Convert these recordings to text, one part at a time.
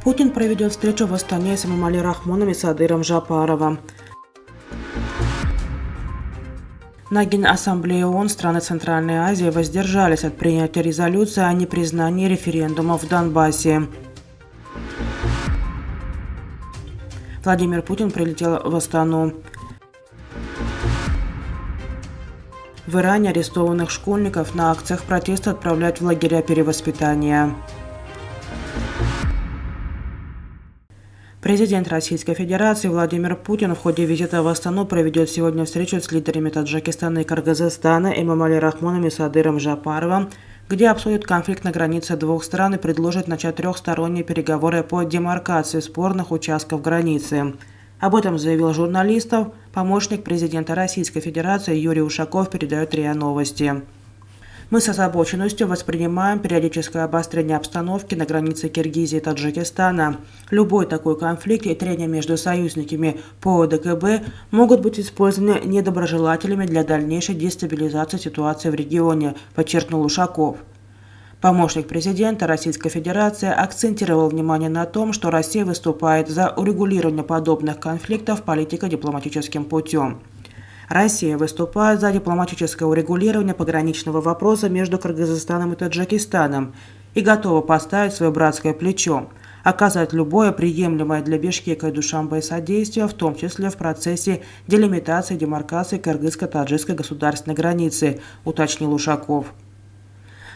Путин проведет встречу в Астане с Эмомали Рахмоном и Садыром Жапаровым. На Генассамблее ООН страны Центральной Азии воздержались от принятия резолюции о непризнании референдума в Донбассе. Владимир Путин прилетел в Астану. В Иране арестованных школьников на акциях протеста отправляют в лагеря перевоспитания. Президент Российской Федерации Владимир Путин в ходе визита в Астану проведет сегодня встречу с лидерами Таджикистана и Кыргызстана Эмомали Рахмоном и Садыром Жапаровым, где обсудят конфликт на границе двух стран и предложат начать трехсторонние переговоры по демаркации спорных участков границы. Об этом заявил журналистам помощник президента Российской Федерации Юрий Ушаков, передает РИА Новости. Мы с озабоченностью воспринимаем периодическое обострение обстановки на границе Киргизии и Таджикистана. Любой такой конфликт и трения между союзниками по ОДКБ могут быть использованы недоброжелателями для дальнейшей дестабилизации ситуации в регионе, подчеркнул Ушаков. Помощник президента Российской Федерации акцентировал внимание на том, что Россия выступает за урегулирование подобных конфликтов политико-дипломатическим путем. Россия выступает за дипломатическое урегулирование пограничного вопроса между Кыргызстаном и Таджикистаном и готова поставить свое братское плечо, оказать любое приемлемое для Бишкека и Душанбе содействие, в том числе в процессе делимитации и демаркации кыргызско-таджикской государственной границы, уточнил Ушаков.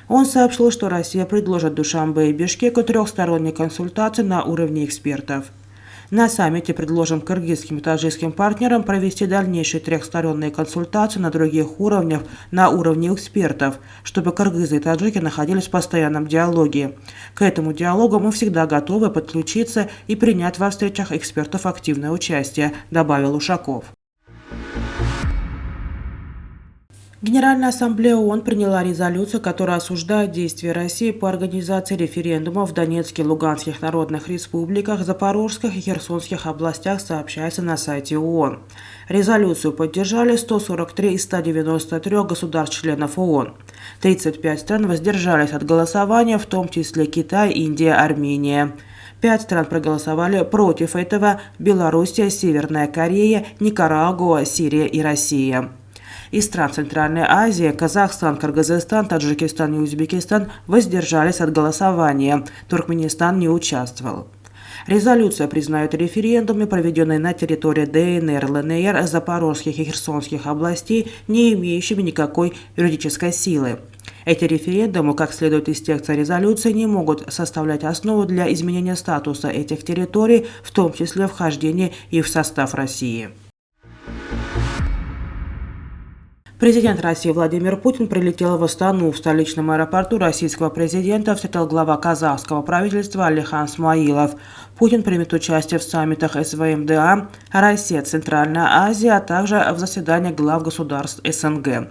Он сообщил, что Россия предложит Душанбе и Бишкеку трехсторонние консультации на уровне экспертов. На саммите предложим кыргызским и таджикским партнерам провести дальнейшие трехсторонние консультации на других уровнях, на уровне экспертов, чтобы кыргызы и таджики находились в постоянном диалоге. К этому диалогу мы всегда готовы подключиться и принять во встречах экспертов активное участие, добавил Ушаков. Генеральная ассамблея ООН приняла резолюцию, которая осуждает действия России по организации референдумов в Донецких и Луганских народных республиках, Запорожских и Херсонских областях, сообщается на сайте ООН. Резолюцию поддержали 143 из 193 государств-членов ООН. 35 стран воздержались от голосования, в том числе Китай, Индия, Армения. 5 стран проголосовали против этого – Белоруссия, Северная Корея, Никарагуа, Сирия и Россия. Из стран Центральной Азии Казахстан, Кыргызстан, Таджикистан и Узбекистан воздержались от голосования. Туркменистан не участвовал. Резолюция признает референдумы, проведенные на территории ДНР, ЛНР, Запорожских и Херсонских областей, не имеющими никакой юридической силы. Эти референдумы, как следует из текста резолюции, не могут составлять основу для изменения статуса этих территорий, в том числе вхождения и в состав России. Президент России Владимир Путин прилетел в Астану. В столичном аэропорту российского президента встретил глава казахского правительства Алихан Смаилов. Путин примет участие в саммитах СВМДА, Россия, Центральная Азия, а также в заседаниях глав государств СНГ.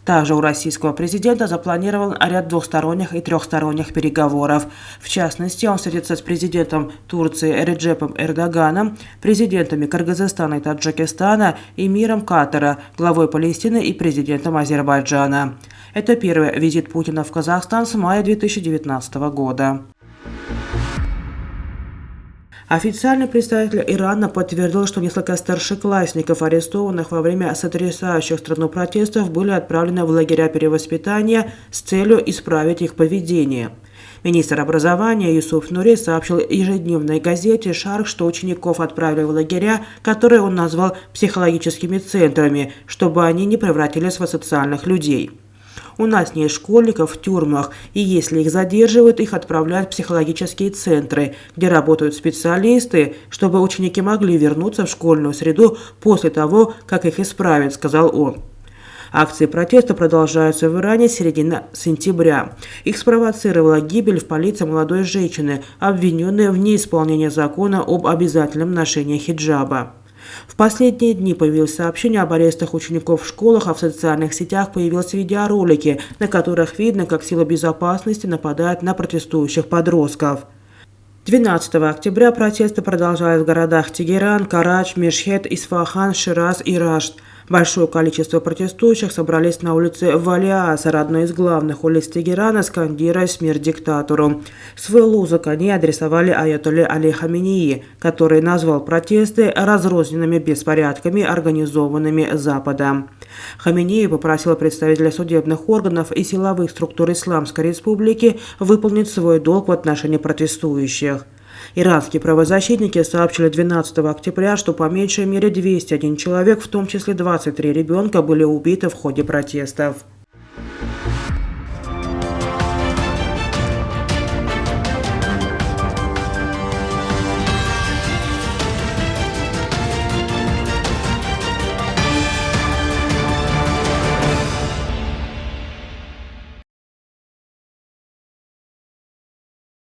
Также у российского президента запланирован ряд двухсторонних и трехсторонних переговоров. В частности, он встретится с президентом Турции Реджепом Эрдоганом, президентами Кыргызстана и Таджикистана, эмиром Катара, главой Палестины и президентом Азербайджана. Это первый визит Путина в Казахстан с мая 2019 года. Официальный представитель Ирана подтвердил, что несколько старшеклассников, арестованных во время сотрясающих страну протестов, были отправлены в лагеря перевоспитания с целью исправить их поведение. Министр образования Юсуф Нури сообщил ежедневной газете «Шарк», что учеников отправили в лагеря, которые он назвал психологическими центрами, чтобы они не превратились в асоциальных людей. У нас нет школьников в тюрьмах, и если их задерживают, их отправляют в психологические центры, где работают специалисты, чтобы ученики могли вернуться в школьную среду после того, как их исправят, сказал он. Акции протеста продолжаются в Иране с середины сентября. Их спровоцировала гибель в полиции молодой женщины, обвиненной в неисполнении закона об обязательном ношении хиджаба. В последние дни появилось сообщение об арестах учеников в школах, а в социальных сетях появились видеоролики, на которых видно, как силы безопасности нападают на протестующих подростков. 12 октября протесты продолжались в городах Тегеран, Карач, Мешхед, Исфахан, Шираз и Рашт. Большое количество протестующих собрались на улице Валиасар, одной из главных улиц Тегерана, скандируя «Смерть диктатору». Свой лозунг они адресовали аятолле Али Хаменеи, который назвал протесты разрозненными беспорядками, организованными Западом. Хаменеи попросил представителей судебных органов и силовых структур Исламской Республики выполнить свой долг в отношении протестующих. Иранские правозащитники сообщили 12 октября, что по меньшей мере 201 человек, в том числе 23 ребенка, были убиты в ходе протестов.